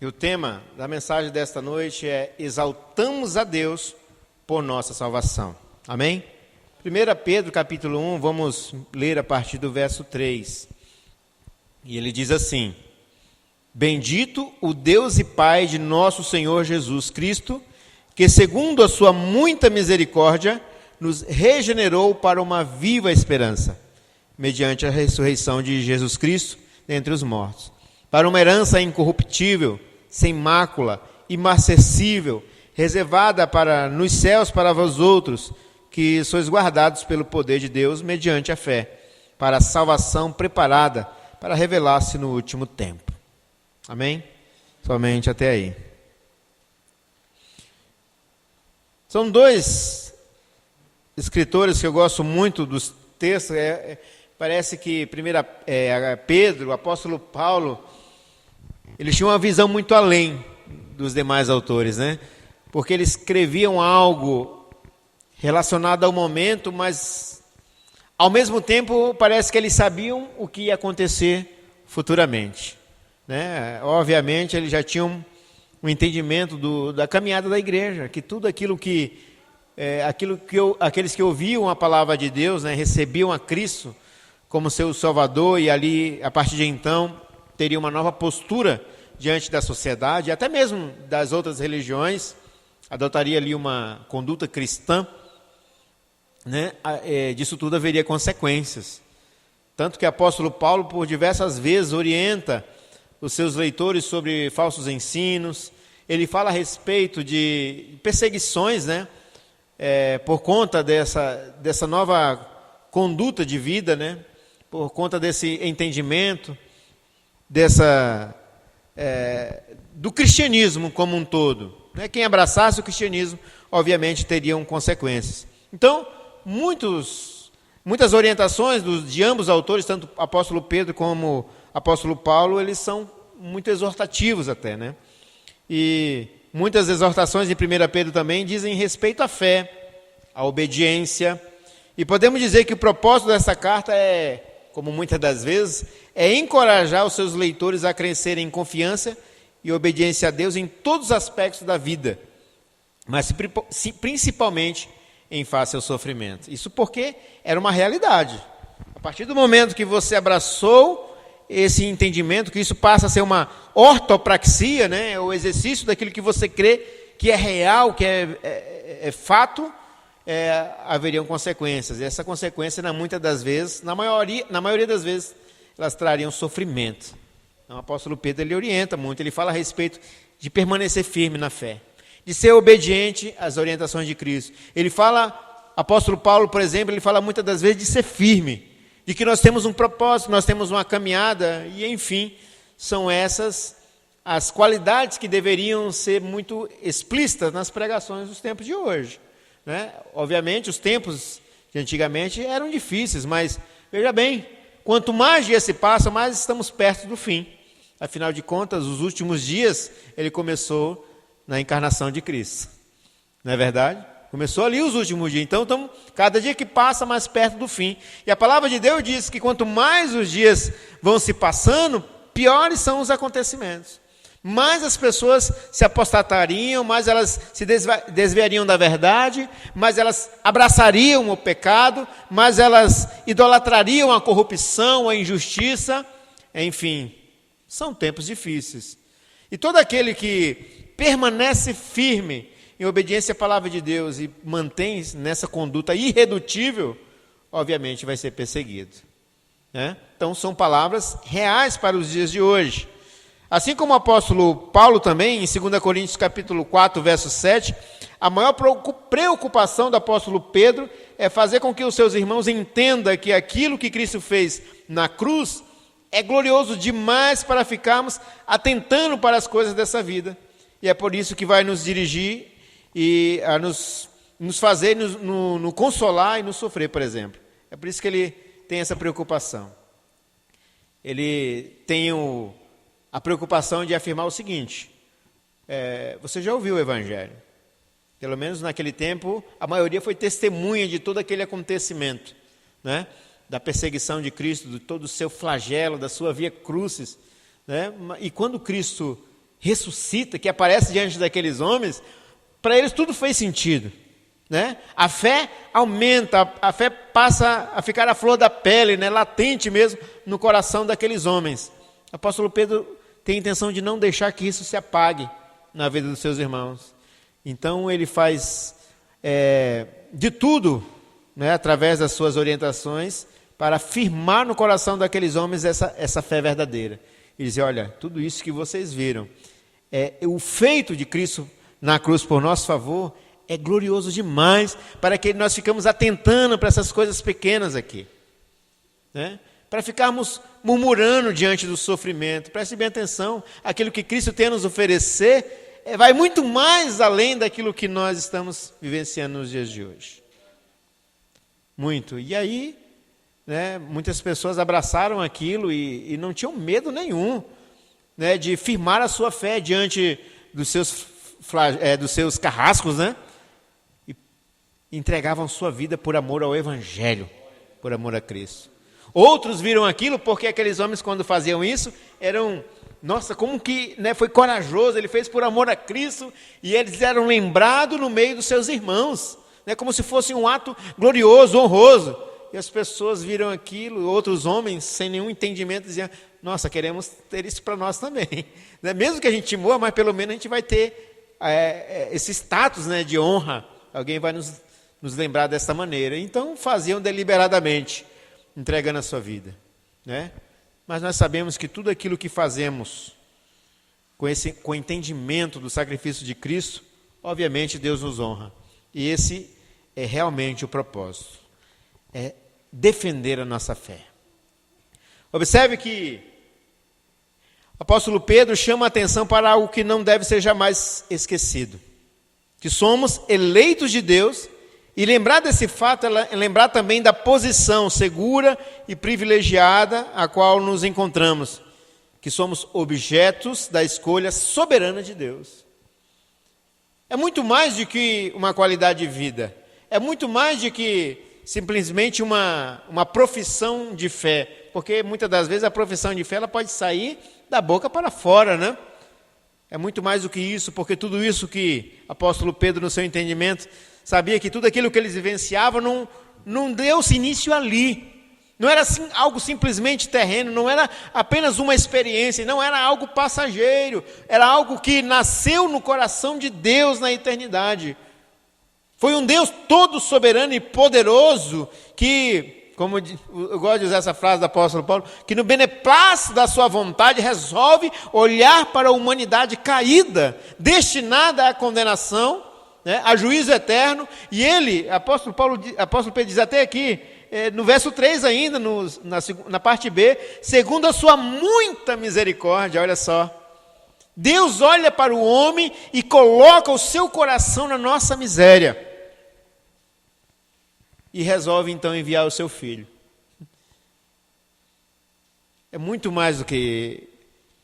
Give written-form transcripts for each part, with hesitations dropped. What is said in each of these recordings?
E o tema da mensagem desta noite é: exaltamos a Deus por nossa salvação. Amém? 1 Pedro capítulo 1, vamos ler a partir do verso 3. E ele diz assim: Bendito o Deus e Pai de nosso Senhor Jesus Cristo, que segundo a sua muita misericórdia, nos regenerou para uma viva esperança, mediante a ressurreição de Jesus Cristo dentre os mortos, para uma herança incorruptível, sem mácula, imarcessível, reservada nos céus para vós outros, que sois guardados pelo poder de Deus mediante a fé, para a salvação preparada para revelar-se no último tempo. Amém? Somente até aí. São dois escritores que eu gosto muito dos textos. Parece que Pedro, o apóstolo Paulo, eles tinham uma visão muito além dos demais autores, né? Porque eles escreviam algo relacionado ao momento, mas ao mesmo tempo parece que eles sabiam o que ia acontecer futuramente, né? Obviamente eles já tinham um entendimento da caminhada da igreja, que tudo aquilo aqueles que ouviam a palavra de Deus, né, recebiam a Cristo como seu Salvador, e ali, a partir de então, teria uma nova postura diante da sociedade, até mesmo das outras religiões, adotaria ali uma conduta cristã, né? Disso tudo haveria consequências. Tanto que o apóstolo Paulo, por diversas vezes, orienta os seus leitores sobre falsos ensinos. Ele fala a respeito de perseguições, né? Por conta dessa nova conduta de vida, né? Por conta desse entendimento, do cristianismo como um todo, né? Quem abraçasse o cristianismo, obviamente, teriam consequências. Então, muitas orientações de ambos autores, tanto o apóstolo Pedro como o apóstolo Paulo, eles são muito exortativos até, né? E muitas exortações em 1 Pedro também dizem respeito à fé, à obediência. E podemos dizer que o propósito dessa carta como muitas das vezes, é encorajar os seus leitores a crescerem em confiança e obediência a Deus em todos os aspectos da vida, mas principalmente em face ao sofrimento. Isso porque era uma realidade. A partir do momento que você abraçou esse entendimento, que isso passa a ser uma ortopraxia, né, o exercício daquilo que você crê que é real, que é fato, haveriam consequências. E essa consequência, muitas das vezes, na maioria das vezes, elas trariam sofrimento. Então, o apóstolo Pedro, ele orienta muito, ele fala a respeito de permanecer firme na fé, de ser obediente às orientações de Cristo. Ele fala, apóstolo Paulo, por exemplo, ele fala muitas das vezes de ser firme, de que nós temos um propósito, nós temos uma caminhada, e enfim, são essas as qualidades que deveriam ser muito explícitas nas pregações dos tempos de hoje, né? Obviamente, os tempos de antigamente eram difíceis, mas veja bem, quanto mais dias se passam, mais estamos perto do fim. Afinal de contas, os últimos dias, ele começou na encarnação de Cristo, não é verdade? Começou ali os últimos dias, então estamos cada dia que passa mais perto do fim. E a palavra de Deus diz que quanto mais os dias vão se passando, piores são os acontecimentos. Mais as pessoas se apostatariam, mais elas se desviariam da verdade, mais elas abraçariam o pecado, mais elas idolatrariam a corrupção, a injustiça. Enfim, são tempos difíceis. E todo aquele que permanece firme em obediência à palavra de Deus e mantém nessa conduta irredutível, obviamente vai ser perseguido, né? Então são palavras reais para os dias de hoje. Assim como o apóstolo Paulo também, em 2 Coríntios capítulo 4, verso 7, a maior preocupação do apóstolo Pedro é fazer com que os seus irmãos entendam que aquilo que Cristo fez na cruz é glorioso demais para ficarmos atentando para as coisas dessa vida. E é por isso que vai nos dirigir e a nos fazer no consolar e no sofrer, por exemplo. É por isso que ele tem essa preocupação. Ele tem a preocupação de afirmar o seguinte: você já ouviu o Evangelho? Pelo menos naquele tempo, a maioria foi testemunha de todo aquele acontecimento, né? Da perseguição de Cristo, de todo o seu flagelo, da sua via crucis, né? E quando Cristo ressuscita, que aparece diante daqueles homens, para eles tudo fez sentido, né? A fé aumenta, a fé passa a ficar à flor da pele, né? Latente mesmo no coração daqueles homens. O apóstolo Pedro tem a intenção de não deixar que isso se apague na vida dos seus irmãos. Então ele faz de tudo, né, através das suas orientações, para firmar no coração daqueles homens essa fé verdadeira. E dizer, olha, tudo isso que vocês viram, o feito de Cristo na cruz por nosso favor, é glorioso demais, para que nós ficamos atentando para essas coisas pequenas aqui, né? Para ficarmos murmurando diante do sofrimento. Preste bem atenção, aquilo que Cristo tem a nos oferecer vai muito mais além daquilo que nós estamos vivenciando nos dias de hoje. Muito. E aí, né, muitas pessoas abraçaram aquilo e não tinham medo nenhum, né, de firmar a sua fé diante dos seus carrascos, né, e entregavam sua vida por amor ao Evangelho, por amor a Cristo. Outros viram aquilo porque aqueles homens, quando faziam isso, eram, nossa, como que, né, foi corajoso, ele fez por amor a Cristo, e eles eram lembrados no meio dos seus irmãos, né, como se fosse um ato glorioso, honroso. E as pessoas viram aquilo, outros homens, sem nenhum entendimento, diziam, nossa, queremos ter isso para nós também. Né? Mesmo que a gente morra, mas pelo menos a gente vai ter esse status, né, de honra. Alguém vai nos lembrar dessa maneira. Então faziam deliberadamente, entregando a sua vida, né? Mas nós sabemos que tudo aquilo que fazemos com o entendimento do sacrifício de Cristo, obviamente Deus nos honra. E esse é realmente o propósito, é defender a nossa fé. Observe que o apóstolo Pedro chama a atenção para algo que não deve ser jamais esquecido, que somos eleitos de Deus. E lembrar desse fato é lembrar também da posição segura e privilegiada a qual nos encontramos, que somos objetos da escolha soberana de Deus. É muito mais do que uma qualidade de vida, é muito mais do que simplesmente uma profissão de fé, porque muitas das vezes a profissão de fé ela pode sair da boca para fora, né? É muito mais do que isso, porque tudo isso que o apóstolo Pedro, no seu entendimento, sabia que tudo aquilo que eles vivenciavam não deu-se início ali. Não era assim, algo simplesmente terreno, não era apenas uma experiência, não era algo passageiro, era algo que nasceu no coração de Deus na eternidade. Foi um Deus todo soberano e poderoso que, como eu gosto de usar essa frase do apóstolo Paulo, que no beneplácito da sua vontade resolve olhar para a humanidade caída, destinada à condenação, né, a juízo eterno, e ele, apóstolo Pedro diz até aqui, no verso 3 ainda, na parte B, segundo a sua muita misericórdia, olha só, Deus olha para o homem e coloca o seu coração na nossa miséria, e resolve então enviar o seu filho. É muito mais do que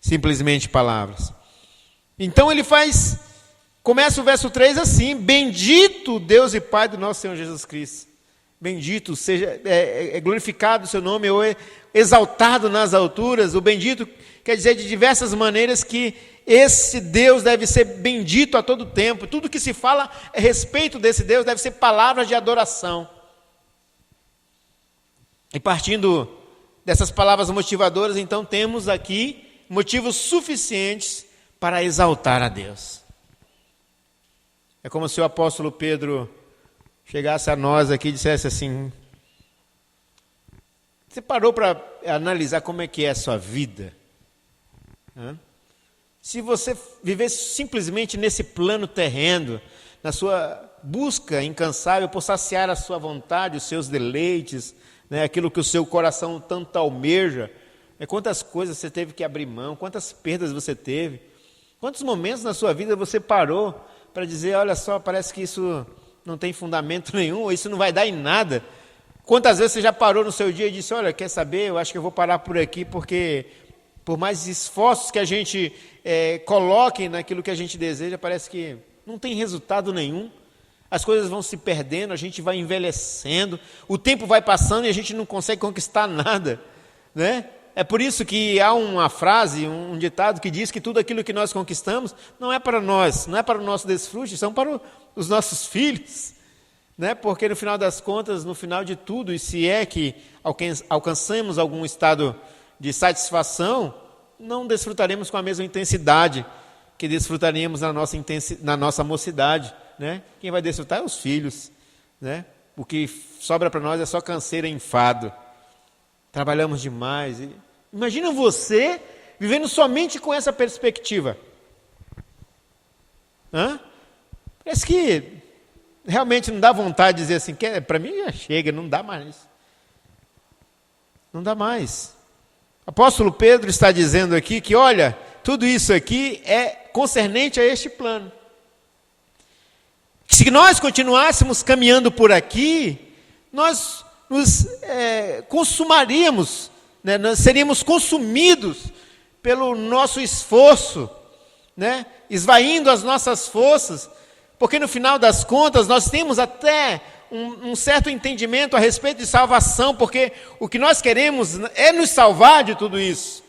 simplesmente palavras. Então ele começa o verso 3 assim, bendito Deus e Pai do nosso Senhor Jesus Cristo. Bendito seja, glorificado o seu nome, ou exaltado nas alturas. O bendito quer dizer de diversas maneiras que esse Deus deve ser bendito a todo tempo. Tudo que se fala a respeito desse Deus deve ser palavras de adoração. E partindo dessas palavras motivadoras, então temos aqui motivos suficientes para exaltar a Deus. É como se o apóstolo Pedro chegasse a nós aqui e dissesse assim, você parou para analisar como é que é a sua vida? Se você vivesse simplesmente nesse plano terreno, na sua busca incansável por saciar a sua vontade, os seus deleites, né, aquilo que o seu coração tanto almeja, quantas coisas você teve que abrir mão, quantas perdas você teve, quantos momentos na sua vida você parou para dizer, olha só, parece que isso não tem fundamento nenhum, ou isso não vai dar em nada. Quantas vezes você já parou no seu dia e disse, olha, quer saber, eu acho que eu vou parar por aqui, porque por mais esforços que a gente coloque naquilo que a gente deseja, parece que não tem resultado nenhum. As coisas vão se perdendo, a gente vai envelhecendo, o tempo vai passando e a gente não consegue conquistar nada, né? É por isso que há uma frase, um ditado que diz que tudo aquilo que nós conquistamos não é para nós, não é para o nosso desfrute, são para os nossos filhos. Né? Porque no final das contas, no final de tudo, e se é que alcançamos algum estado de satisfação, não desfrutaremos com a mesma intensidade que desfrutaríamos na nossa mocidade. Né? Quem vai desfrutar é os filhos. Né? O que sobra para nós é só canseira e enfado. Trabalhamos demais. Imagina você vivendo somente com essa perspectiva. Parece que realmente não dá vontade de dizer assim, para mim já chega, não dá mais. Não dá mais. O apóstolo Pedro está dizendo aqui que, olha, tudo isso aqui é concernente a este plano. Se nós continuássemos caminhando por aqui, nós nos consumaríamos, né? Nós seríamos consumidos pelo nosso esforço, né? Esvaindo as nossas forças, porque no final das contas nós temos até um certo entendimento a respeito de salvação, porque o que nós queremos é nos salvar de tudo isso.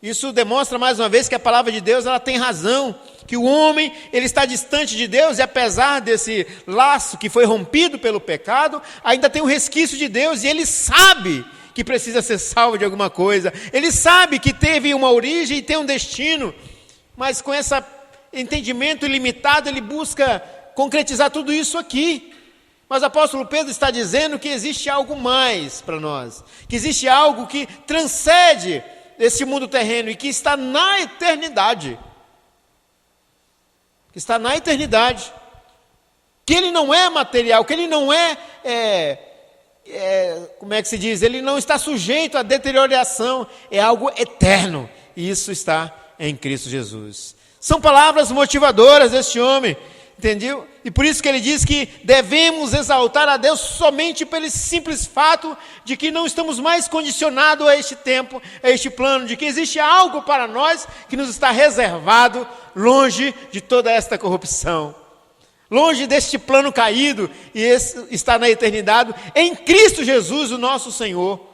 Isso demonstra mais uma vez que a palavra de Deus ela tem razão, que o homem ele está distante de Deus e apesar desse laço que foi rompido pelo pecado, ainda tem um resquício de Deus e ele sabe que precisa ser salvo de alguma coisa, ele sabe que teve uma origem e tem um destino, mas com esse entendimento ilimitado ele busca concretizar tudo isso aqui. Mas o apóstolo Pedro está dizendo que existe algo mais para nós, que existe algo que transcende esse mundo terreno e que está na eternidade. Que está na eternidade. Que ele não é material, que ele não como é que se diz? Ele não está sujeito à deterioração, é algo eterno. E isso está em Cristo Jesus. São palavras motivadoras deste homem. Entendeu? E por isso que ele diz que devemos exaltar a Deus somente pelo simples fato de que não estamos mais condicionados a este tempo, a este plano, de que existe algo para nós que nos está reservado longe de toda esta corrupção, longe deste plano caído, e esse está na eternidade, em Cristo Jesus, o nosso Senhor,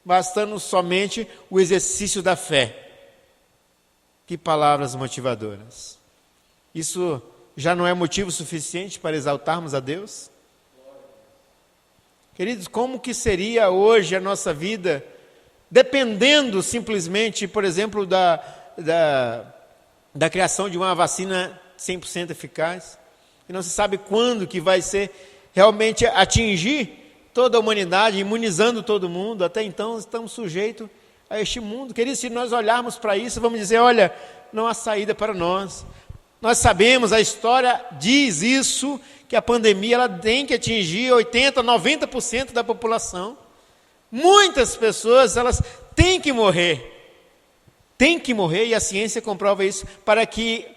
bastando somente o exercício da fé. Que palavras motivadoras. Isso já não é motivo suficiente para exaltarmos a Deus? Queridos, como que seria hoje a nossa vida, dependendo simplesmente, por exemplo, da criação de uma vacina 100% eficaz, e não se sabe quando que vai ser realmente atingir toda a humanidade, imunizando todo mundo. Até então estamos sujeitos a este mundo. Queridos, se nós olharmos para isso, vamos dizer, olha, não há saída para nós. Nós sabemos, a história diz isso, que a pandemia ela tem que atingir 80%, 90% da população. Muitas pessoas elas têm que morrer, e a ciência comprova isso, para que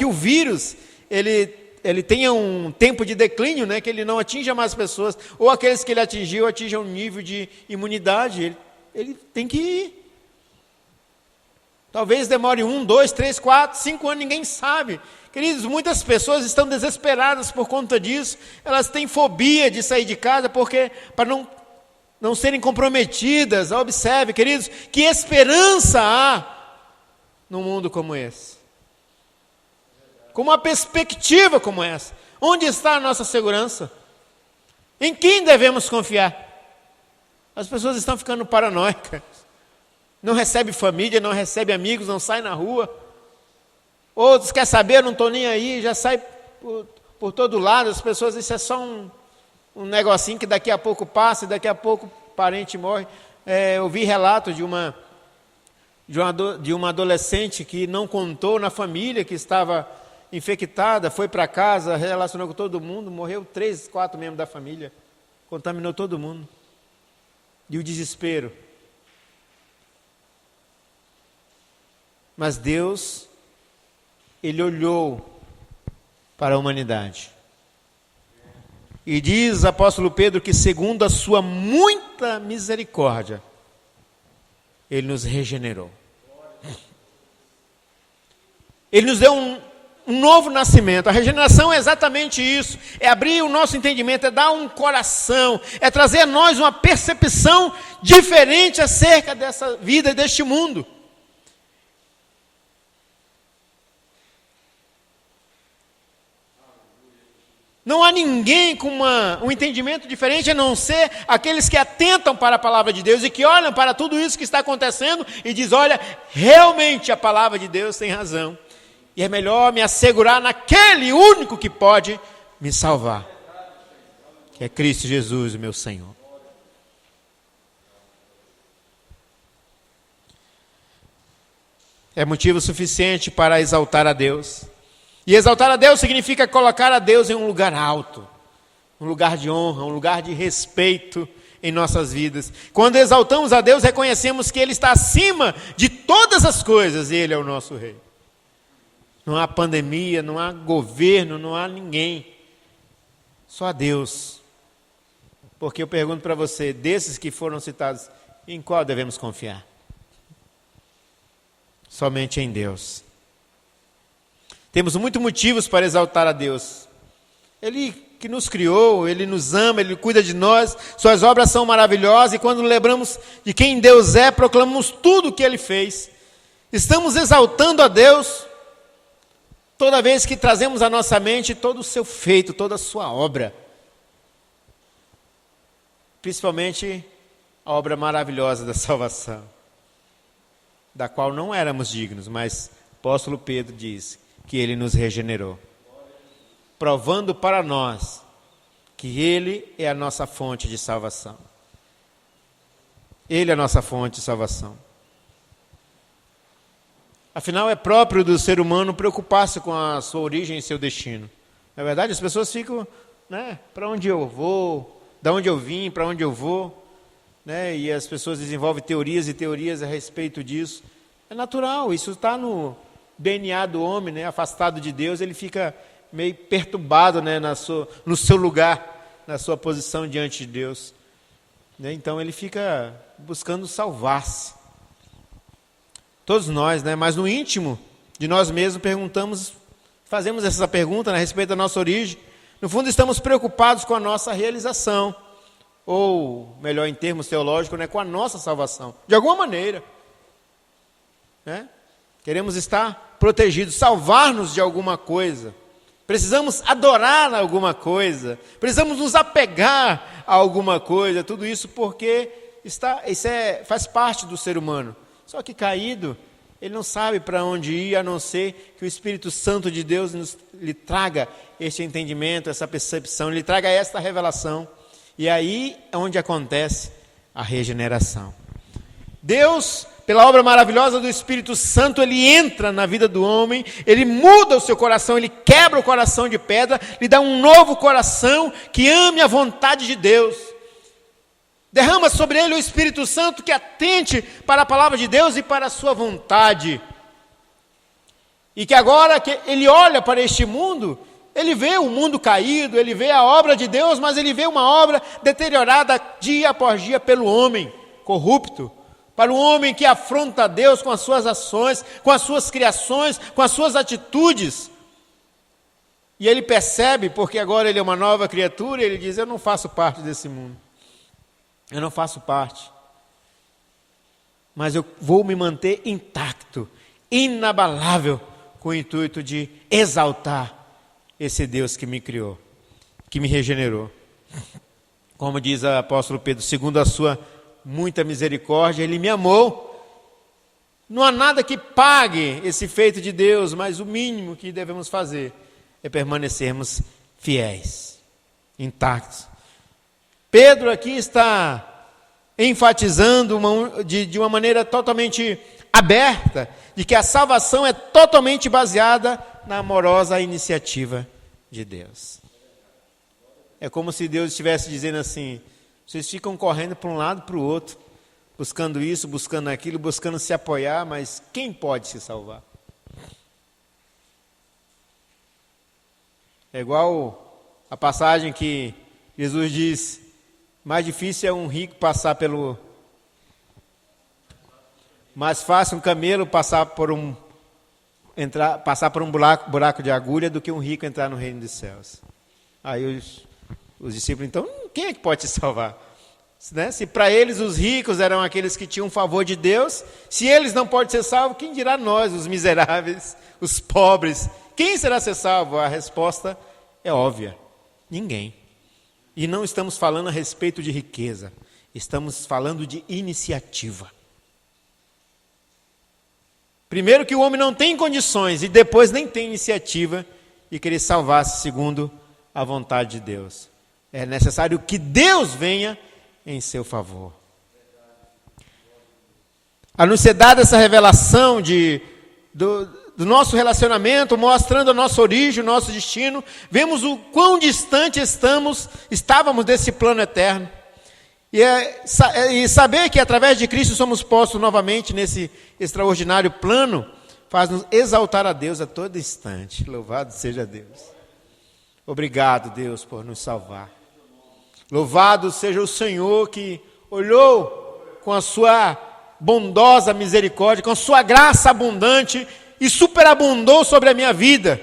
o vírus ele tenha um tempo de declínio, né, que ele não atinja mais pessoas, ou aqueles que ele atingiu atinjam um nível de imunidade, ele tem que ir. Talvez demore 1, 2, 3, 4, 5 anos, ninguém sabe. Queridos, muitas pessoas estão desesperadas por conta disso. Elas têm fobia de sair de casa para não serem comprometidas. Observe, queridos, que esperança há num mundo como esse. Com uma perspectiva como essa. Onde está a nossa segurança? Em quem devemos confiar? As pessoas estão ficando paranoicas. Não recebe família, não recebe amigos, não sai na rua. Outros quer saber, não estou nem aí, já sai por todo lado. As pessoas, isso é só um negocinho que daqui a pouco passa e daqui a pouco o parente morre. Eu vi relato de uma adolescente que não contou na família que estava infectada, foi para casa, relacionou com todo mundo, morreu 3, 4 membros da família, contaminou todo mundo. E o desespero. Mas Deus, Ele olhou para a humanidade. E diz o apóstolo Pedro que segundo a sua muita misericórdia, Ele nos regenerou. Ele nos deu um novo nascimento. A regeneração é exatamente isso. É abrir o nosso entendimento, é dar um coração, é trazer a nós uma percepção diferente acerca dessa vida, deste mundo. Não há ninguém com um entendimento diferente a não ser aqueles que atentam para a palavra de Deus e que olham para tudo isso que está acontecendo e dizem, olha, realmente a palavra de Deus tem razão. E é melhor me assegurar naquele único que pode me salvar, que é Cristo Jesus, o meu Senhor. É motivo suficiente para exaltar a Deus. E exaltar a Deus significa colocar a Deus em um lugar alto, um lugar de honra, um lugar de respeito em nossas vidas. Quando exaltamos a Deus, reconhecemos que Ele está acima de todas as coisas e Ele é o nosso Rei. Não há pandemia, não há governo, não há ninguém. Só a Deus. Porque eu pergunto para você, desses que foram citados, em qual devemos confiar? Somente em Deus. Temos muitos motivos para exaltar a Deus. Ele que nos criou, Ele nos ama, Ele cuida de nós, Suas obras são maravilhosas e quando lembramos de quem Deus é, proclamamos tudo o que Ele fez. Estamos exaltando a Deus toda vez que trazemos à nossa mente todo o seu feito, toda a sua obra. Principalmente a obra maravilhosa da salvação, da qual não éramos dignos, mas o apóstolo Pedro diz que Ele nos regenerou, provando para nós que Ele é a nossa fonte de salvação. Ele é a nossa fonte de salvação. Afinal, é próprio do ser humano preocupar-se com a sua origem e seu destino. Na verdade, as pessoas ficam, para onde eu vou, de onde eu vim, para onde eu vou, e as pessoas desenvolvem teorias e teorias a respeito disso. É natural, isso está no DNA do homem, afastado de Deus, ele fica meio perturbado, no seu lugar, na sua posição diante de Deus. Então ele fica buscando salvar-se. Todos nós, mas no íntimo de nós mesmos fazemos essa pergunta a respeito da nossa origem. No fundo estamos preocupados com a nossa realização, ou melhor em termos teológicos, com a nossa salvação, de alguma maneira. Queremos estar protegidos, salvar-nos de alguma coisa. Precisamos adorar alguma coisa. Precisamos nos apegar a alguma coisa. Tudo isso porque faz parte do ser humano. Só que caído, ele não sabe para onde ir, a não ser que o Espírito Santo de Deus lhe traga este entendimento, essa percepção, lhe traga esta revelação. E aí é onde acontece a regeneração. Deus, pela obra maravilhosa do Espírito Santo, Ele entra na vida do homem, Ele muda o seu coração, Ele quebra o coração de pedra, lhe dá um novo coração que ame a vontade de Deus. Derrama sobre ele o Espírito Santo que atente para a palavra de Deus e para a sua vontade. E que agora que ele olha para este mundo, ele vê o mundo caído, ele vê a obra de Deus, mas ele vê uma obra deteriorada dia após dia pelo homem corrupto. Para o homem que afronta a Deus com as suas ações, com as suas criações, com as suas atitudes. E ele percebe, porque agora ele é uma nova criatura, ele diz, eu não faço parte desse mundo. Eu não faço parte. Mas eu vou me manter intacto, inabalável, com o intuito de exaltar esse Deus que me criou, que me regenerou. Como diz o apóstolo Pedro, segundo a sua muita misericórdia, Ele me amou. Não há nada que pague esse feito de Deus, mas o mínimo que devemos fazer é permanecermos fiéis, intactos. Pedro aqui está enfatizando de uma maneira totalmente aberta, de que a salvação é totalmente baseada na amorosa iniciativa de Deus. É como se Deus estivesse dizendo assim, vocês ficam correndo para um lado e para o outro, buscando isso, buscando aquilo, buscando se apoiar, mas quem pode se salvar? É igual a passagem que Jesus diz, mais difícil é um rico passar pelo... Mais fácil um camelo passar por um passar por um buraco de agulha do que um rico entrar no reino dos céus. Aí os discípulos, então, quem é que pode te salvar? Né? Se para eles os ricos eram aqueles que tinham favor de Deus, se eles não podem ser salvos, quem dirá nós, os miseráveis, os pobres? Quem será ser salvo? A resposta é óbvia: ninguém. E não estamos falando a respeito de riqueza, estamos falando de iniciativa. Primeiro que o homem não tem condições e depois nem tem iniciativa de querer salvar-se segundo a vontade de Deus. É necessário que Deus venha em seu favor. A nos ser dada essa revelação do nosso relacionamento, mostrando a nossa origem, o nosso destino, vemos o quão distante estávamos desse plano eterno. E saber que através de Cristo somos postos novamente nesse extraordinário plano, faz-nos exaltar a Deus a todo instante. Louvado seja Deus. Obrigado, Deus, por nos salvar. Louvado seja o Senhor que olhou com a sua bondosa misericórdia, com a sua graça abundante e superabundou sobre a minha vida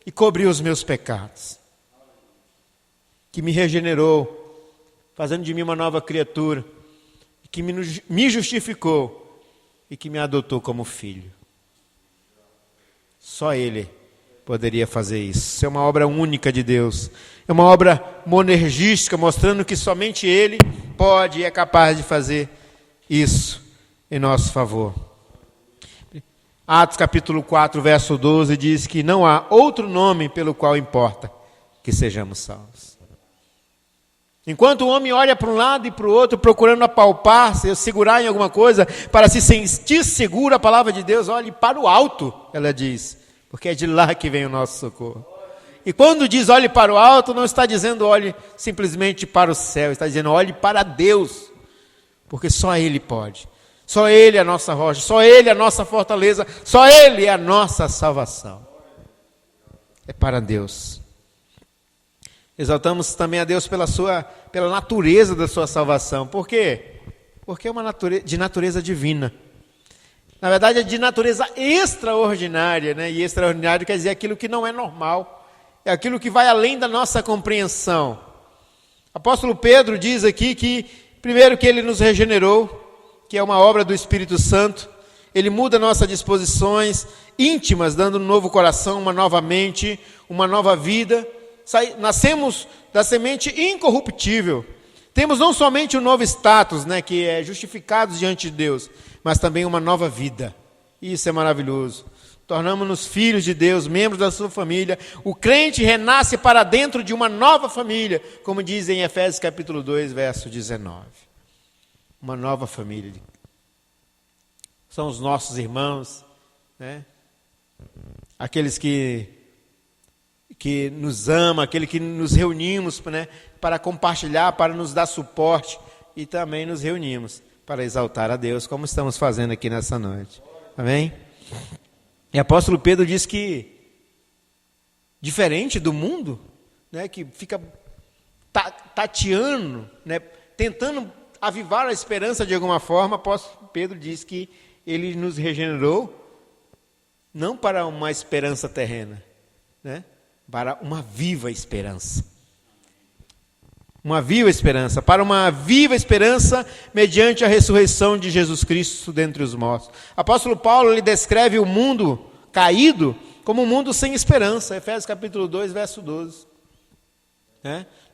e cobriu os meus pecados. Que me regenerou, fazendo de mim uma nova criatura, que me justificou e que me adotou como filho. Só Ele poderia fazer isso. Isso é uma obra única de Deus. É uma obra monergística, mostrando que somente Ele pode e é capaz de fazer isso em nosso favor. Atos capítulo 4, verso 12, diz que não há outro nome pelo qual importa que sejamos salvos. Enquanto o homem olha para um lado e para o outro, procurando apalpar-se, segurar em alguma coisa, para se sentir seguro, a palavra de Deus, olhe para o alto, ela diz, porque é de lá que vem o nosso socorro. E quando diz olhe para o alto, não está dizendo olhe simplesmente para o céu, está dizendo olhe para Deus, porque só Ele pode, só Ele é a nossa rocha, só Ele é a nossa fortaleza, só Ele é a nossa salvação. É para Deus. Exaltamos também a Deus pela natureza da sua salvação. Por quê? Porque é uma de natureza divina. Na verdade, é de natureza extraordinária, né? E extraordinário quer dizer aquilo que não é normal. É aquilo que vai além da nossa compreensão. O apóstolo Pedro diz aqui que, primeiro, que ele nos regenerou, que é uma obra do Espírito Santo. Ele muda nossas disposições íntimas, dando um novo coração, uma nova mente, uma nova vida. Nascemos da semente incorruptível. Temos não somente um novo status, né, que é justificados diante de Deus, mas também uma nova vida. Isso é maravilhoso. Tornamos-nos filhos de Deus, membros da sua família. O crente renasce para dentro de uma nova família, como diz em Efésios capítulo 2, verso 19. Uma nova família. São os nossos irmãos, né? Aqueles que nos ama, aquele que nos reunimos, né, para compartilhar, para nos dar suporte, e também nos reunimos para exaltar a Deus, como estamos fazendo aqui nessa noite. Amém? E o apóstolo Pedro diz que, diferente do mundo, né, que fica tateando, né, tentando avivar a esperança de alguma forma, o apóstolo Pedro diz que ele nos regenerou, não para uma esperança terrena, né, para uma viva esperança. Uma viva esperança, para uma viva esperança mediante a ressurreição de Jesus Cristo dentre os mortos. O apóstolo Paulo ele descreve o mundo caído como um mundo sem esperança. Efésios capítulo 2, verso 12.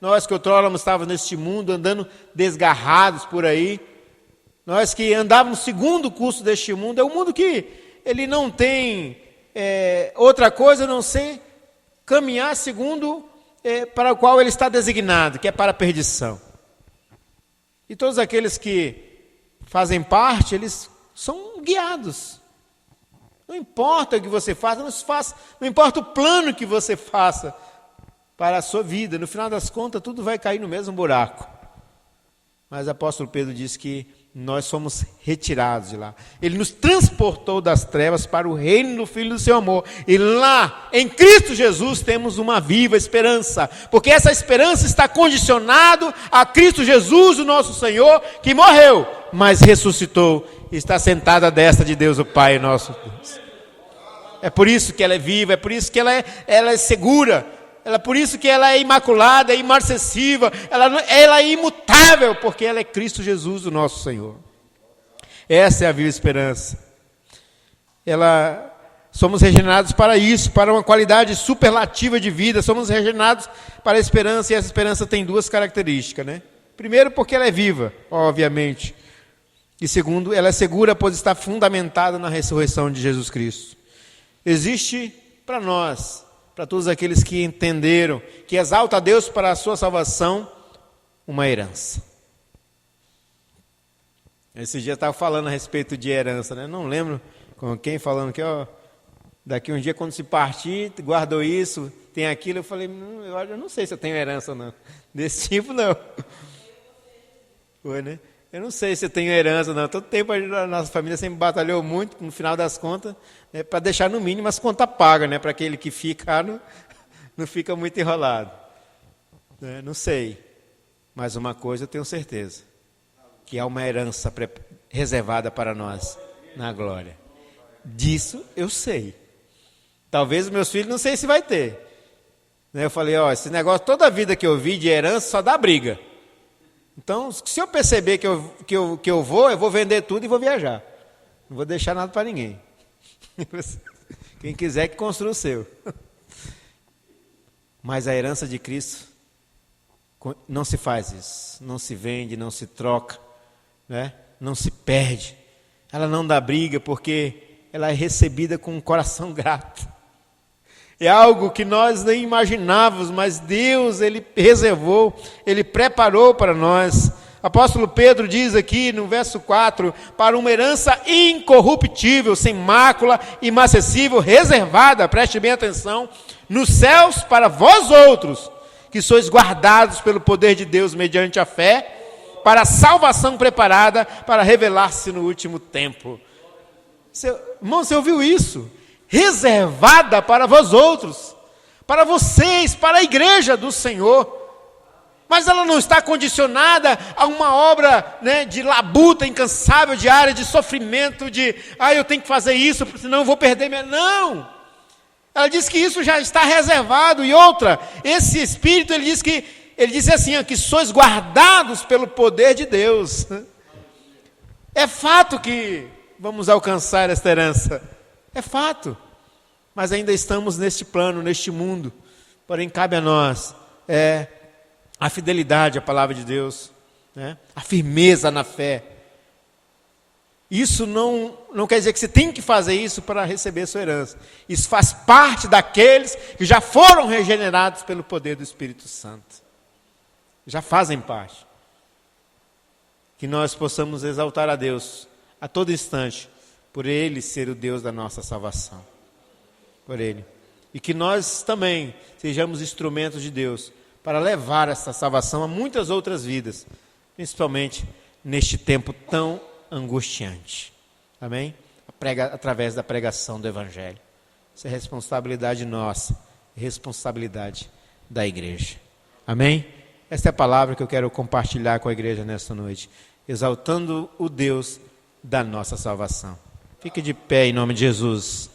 Nós que outrora estávamos neste mundo, andando desgarrados por aí, nós que andávamos segundo o curso deste mundo, é um mundo que ele não tem outra coisa a não ser caminhar segundo para o qual ele está designado, que é para a perdição. E todos aqueles que fazem parte, eles são guiados. Não importa o que você faça, não importa o plano que você faça para a sua vida, no final das contas tudo vai cair no mesmo buraco. Mas o apóstolo Pedro diz que nós somos retirados de lá. Ele nos transportou das trevas para o reino do Filho do seu amor. E lá, em Cristo Jesus, temos uma viva esperança. Porque essa esperança está condicionada a Cristo Jesus, o nosso Senhor, que morreu, mas ressuscitou e está sentado à destra de Deus, o Pai nosso Deus. É por isso que ela é viva, é por isso que ela é segura. É por isso que ela é imaculada, é imarcessível, ela é imutável, porque ela é Cristo Jesus, o nosso Senhor. Essa é a viva esperança. Somos regenerados para isso, para uma qualidade superlativa de vida. Somos regenerados para a esperança, e essa esperança tem duas características, né? Primeiro, porque ela é viva, obviamente. E segundo, ela é segura, pois está fundamentada na ressurreição de Jesus Cristo. Existe para nós, para todos aqueles que entenderam, que exalta a Deus para a sua salvação, uma herança. Esse dia eu estava falando a respeito de herança, né? Não lembro com quem falando que, daqui um dia quando se partir, guardou isso, tem aquilo. Eu falei, eu não sei se eu tenho herança não, desse tipo não. Foi, né? Eu não sei se eu tenho herança não. Todo tempo a nossa família sempre batalhou muito, no final das contas, né, para deixar no mínimo as contas pagas, né? Para aquele que fica, não fica muito enrolado. Não sei, mas uma coisa eu tenho certeza, que há uma herança reservada para nós na glória. Disso eu sei. Talvez os meus filhos não sei se vai ter. Eu falei, esse negócio, toda a vida que eu vi de herança só dá briga. Então, se eu perceber que eu vou vender tudo e vou viajar. Não vou deixar nada para ninguém. Quem quiser que construa o seu. Mas a herança de Cristo não se faz isso. Não se vende, não se troca, né? Não se perde. Ela não dá briga porque ela é recebida com um coração grato. É algo que nós nem imaginávamos, mas Deus, Ele reservou, Ele preparou para nós. Apóstolo Pedro diz aqui no verso 4, para uma herança incorruptível, sem mácula, imacessível, reservada, preste bem atenção, nos céus para vós outros, que sois guardados pelo poder de Deus mediante a fé, para a salvação preparada para revelar-se no último tempo. Irmão, você ouviu isso? Reservada para vós outros, para vocês, para a igreja do Senhor. Mas ela não está condicionada a uma obra, né, de labuta incansável, diária, de sofrimento, eu tenho que fazer isso, senão eu vou perder minha... Não! Ela diz que isso já está reservado. E outra, esse Espírito, ele diz assim, que sois guardados pelo poder de Deus. É fato que vamos alcançar esta herança. É fato. Mas ainda estamos neste plano, neste mundo. Porém, cabe a nós a fidelidade à palavra de Deus, né? A firmeza na fé. Isso não quer dizer que você tem que fazer isso para receber a sua herança. Isso faz parte daqueles que já foram regenerados pelo poder do Espírito Santo. Já fazem parte. Que nós possamos exaltar a Deus a todo instante, por Ele ser o Deus da nossa salvação. Por Ele. E que nós também sejamos instrumentos de Deus para levar essa salvação a muitas outras vidas, principalmente neste tempo tão angustiante. Amém? Através da pregação do Evangelho. Isso é responsabilidade nossa, responsabilidade da igreja. Amém? Esta é a palavra que eu quero compartilhar com a igreja nesta noite, exaltando o Deus da nossa salvação. Fique de pé em nome de Jesus.